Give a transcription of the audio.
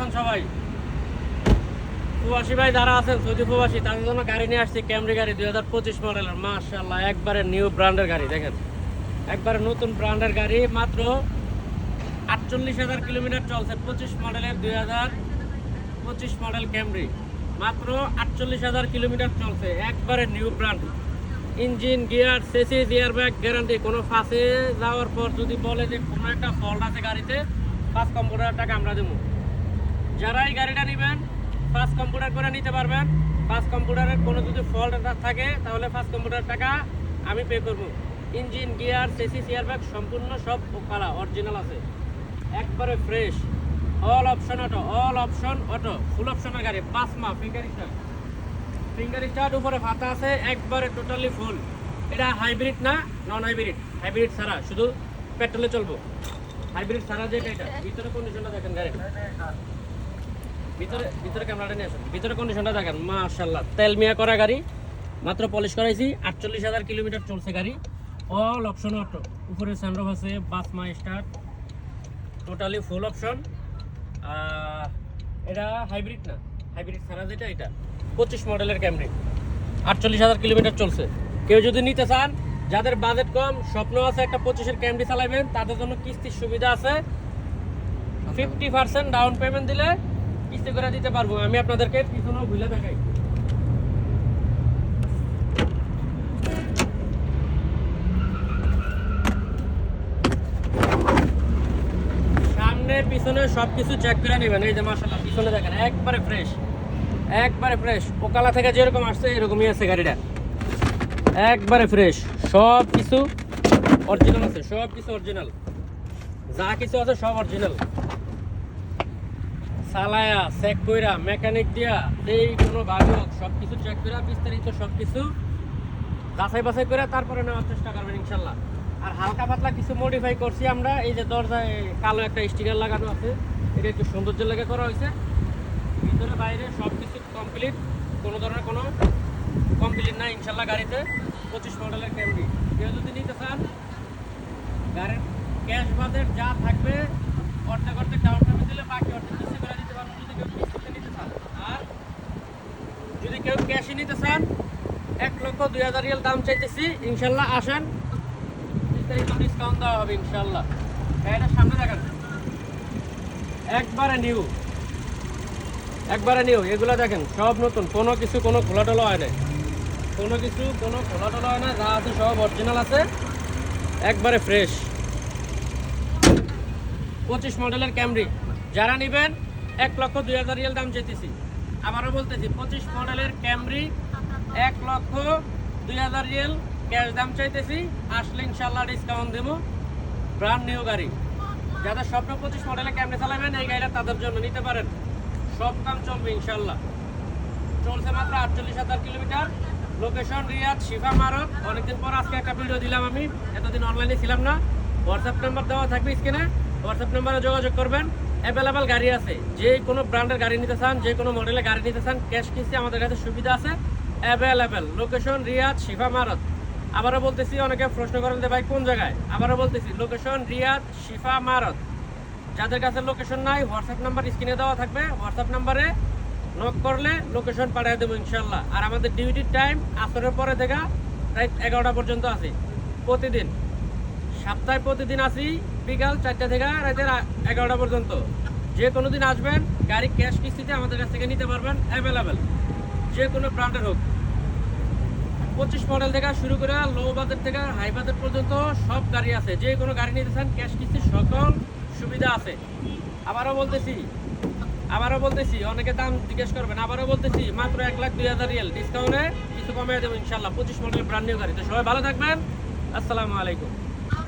আছেন সবাই? প্রবাসী ভাই যারা আছেন, সৌদি প্রবাসী, তাদের জন্য গাড়ি নিয়ে আসছি। ক্যামরি গাড়ি 2025 মডেলের, মাশাআল্লাহ একবারে নিউ ব্র্যান্ডের গাড়ি। দেখেন একবারে নতুন ব্র্যান্ডের গাড়ি, মাত্র 48,000 কিলোমিটার চলছে। 25 মডেলের 2025 মডেল ক্যামরি, মাত্র 48,000 কিলোমিটার চলছে। একবারে new brand, engine, gear, chassis, airbag guarantee. কোনো ফাঁসে যাওয়ার পর যদি বলে যে কোনো একটা ফল্ট আছে গাড়িতে, 5 কম্পিউটার টাকা আমরা দেবো। যারা এই গাড়িটা নেবেন 5 কম্পিউটার করে নিতে পারবেন। 5 কম্পিউটারের কোনো যদি ফল্ট থাকে তাহলে 5 কম্পিউটার টাকা আমি পে করব। ইঞ্জিন, গিয়ার, চেসিস, এয়ারব্যাগ সম্পূর্ণ সব কালা অরিজিনাল আছে, একবারে ফ্রেশ। অল অপশন অটো, ফুল অপশনের গাড়ি। 5 মাহ ফিঙ্গার স্টার্ট, উপরে ফাতা আছে, একবারে টোটালি ফুল। এটা হাইব্রিড না, নন হাইব্রিড। হাইব্রিড ছাড়া, শুধু পেট্রোলে চলবো। হাইব্রিড ছাড়া যেটা, এটা ভিতরে কন্ডিশনটা দেখেন গাড়ি, ভিতরে ক্যামেরাটা নিয়ে আসেন, ভিতরে কন্ডিশনটা দেখেন মাশাআল্লাহ। তেল মিয়া করা গাড়ি, মাত্র পলিশ করাইছি। 48,000 কিলোমিটার চলছে গাড়ি। অল অপশন অটো, উপরে সানরুফ আছে, 5 মাহ স্টার্ট, টোটালি ফুল অপশন। এটা হাইব্রিড না, হাইব্রিড ছাড়া যেটা, এটা 25 মডেলের ক্যামরি, 48,000 কিলোমিটার চলছে। কেউ যদি নিতে চান, যাদের বাজেট কম, স্বপ্ন আছে একটা 25-এর ক্যামরি চালাবেন, তাদের জন্য কিস্তির সুবিধা আছে। 50% ডাউন পেমেন্ট দিলে কিস্তি করে দিতে পারবো। আমি আপনাদেরকে পিছনেও ভুলে দেখাই। সামনে পিছনে সবকিছু চেক করে নেবেন। এই যে মাশাআল্লাহ পিছনে দেখেন একবারে ফ্রেশ, ওকালা থেকে যেরকম আসছে এরকমই আছে গাড়িটা, একবারে ফ্রেশ। সব কিছু অরিজিনাল আছে, সব কিছু অরিজিনাল, যা কিছু আছে সব অরিজিনাল। চালায়া চেক কইরা, মেকানিক দিয়া, এই কোনো ভাগ হোক, সব কিছু চেক কইরা, বিস্তারিত সব কিছু যাচাই বাছাই করে তারপরে নেওয়ার চেষ্টা করবেন ইনশাল্লাহ। আর হালকা পাতলা কিছু মডিফাই করছি আমরা। এই যে দরজায় কালো একটা স্টিকার লাগানো আছে, এটা একটু সৌন্দর্যের লেগে করা হয়েছে। ভিতরে বাইরে সব কিছু কমপ্লিট, কোনো ধরনের কোনো কমপ্লিট নাই ইনশাল্লাহ গাড়িতে। 25 মডেলের ক্যামরি কেউ যদি নিতে চান, গাড়ির ক্যাশ বাজেট যা থাকবে অর্ধেক ডাউন পেমেন্ট দিলে বাকি অর্ধেক কিস্তি করে দিতে পারবেন, যদি কেউ কিস্তিতে নিতে চান। আর যদি কেউ ক্যাশে নিতে চান, 1,02,000 রিয়াল দাম চাইতেছি। ইনশাল্লাহ আসেন, বিস্তারিত ডিসকাউন্ট দেওয়া হবে ইনশাল্লাহ। গাড়িটার সামনে দেখেন একবারে নিউ, এগুলো দেখেন সব নতুন, কোনো কিছু কোনো খোলাটোলা হয় না, যা আছে সব অরিজিনাল আছে, একবারে ফ্রেশ। 25 মডেলের ক্যামরি যারা নেবেন, 1,02,000 রিয়াল দাম চাইতেছি। আবারও বলতেছি, 25 মডেলের ক্যামরি 1,02,000 রিয়াল ক্যাশ দাম চাইতেছি। আসলে ইনশাল্লাহ ডিসকাউন্ট দেবো। ব্র্যান্ড নিউ গাড়ি, যাদের স্বপ্ন 25 মডেলের ক্যামরি চালাবেন, এই গাড়িটা তাদের জন্য নিতে পারেন। সব কাম চলবে ইনশাল্লাহ। চলছে মাত্র 48,000 কিলোমিটার। লোকেশন রিয়াদ, শিফা মারত। অনেকদিন পর আজকে একটা ভিডিও দিলাম, আমি এতদিন অনলাইনে ছিলাম না। হোয়াটসঅ্যাপ নাম্বার দেওয়া থাকবে স্ক্রিনে, হোয়াটসঅ্যাপ নাম্বারে যোগাযোগ করবেন। অ্যাভেলেবেল গাড়ি আছে, যে কোনো ব্র্যান্ডের গাড়ি নিতে চান, যে কোনো মডেলের গাড়ি নিতে চান, ক্যাশ কিস্তি আমাদের কাছে সুবিধা আছে অ্যাভেলেবেল। লোকেশন রিয়াদ, শিফা মারত। আবারও বলতেছি, অনেকে প্রশ্ন করেন যে ভাই কোন জায়গায়, আবারও বলতেছি লোকেশন রিয়াদ, শিফা মারত। যাদের কাছে লোকেশন নাই, হোয়াটসঅ্যাপ নাম্বার স্ক্রিনে দেওয়া থাকবে, হোয়াটসঅ্যাপ নাম্বারে নক করলে লোকেশন পাঠিয়ে দেবো ইনশাল্লাহ। আর আমাদের ডিউটির টাইম আসরের পরে থেকে রাত 11টা পর্যন্ত আছে প্রতিদিন, সপ্তাহে প্রতিদিন আসি বিকাল 4টা থেকে রাতের 11টা পর্যন্ত। যে কোনো দিন আসবেন, গাড়ি ক্যাশ কিস্তিতে আমাদের কাছ থেকে নিতে পারবেন অ্যাভেলেবেল, যে কোনো ব্র্যান্ডের হোক। 25 মডেল থেকে শুরু করে লো বাজেট থেকে হাই বাজেট পর্যন্ত সব গাড়ি আছে। যে কোনো গাড়ি নিতে চান, ক্যাশ কিস্তির সকল সুবিধা আছে। আবারও বলতেছি, অনেকে দাম জিজ্ঞেস করবেন। আবারও বলতেছি, মাত্র 1,02,000 রিয়াল ডিসকাউন্টে কিছু কমিয়ে দেবো ইনশাল্লাহ। 25 মডেল ব্র্যান্ড নিউ গাড়ি। তো সবাই ভালো থাকবেন, আসসালামু আলাইকুম।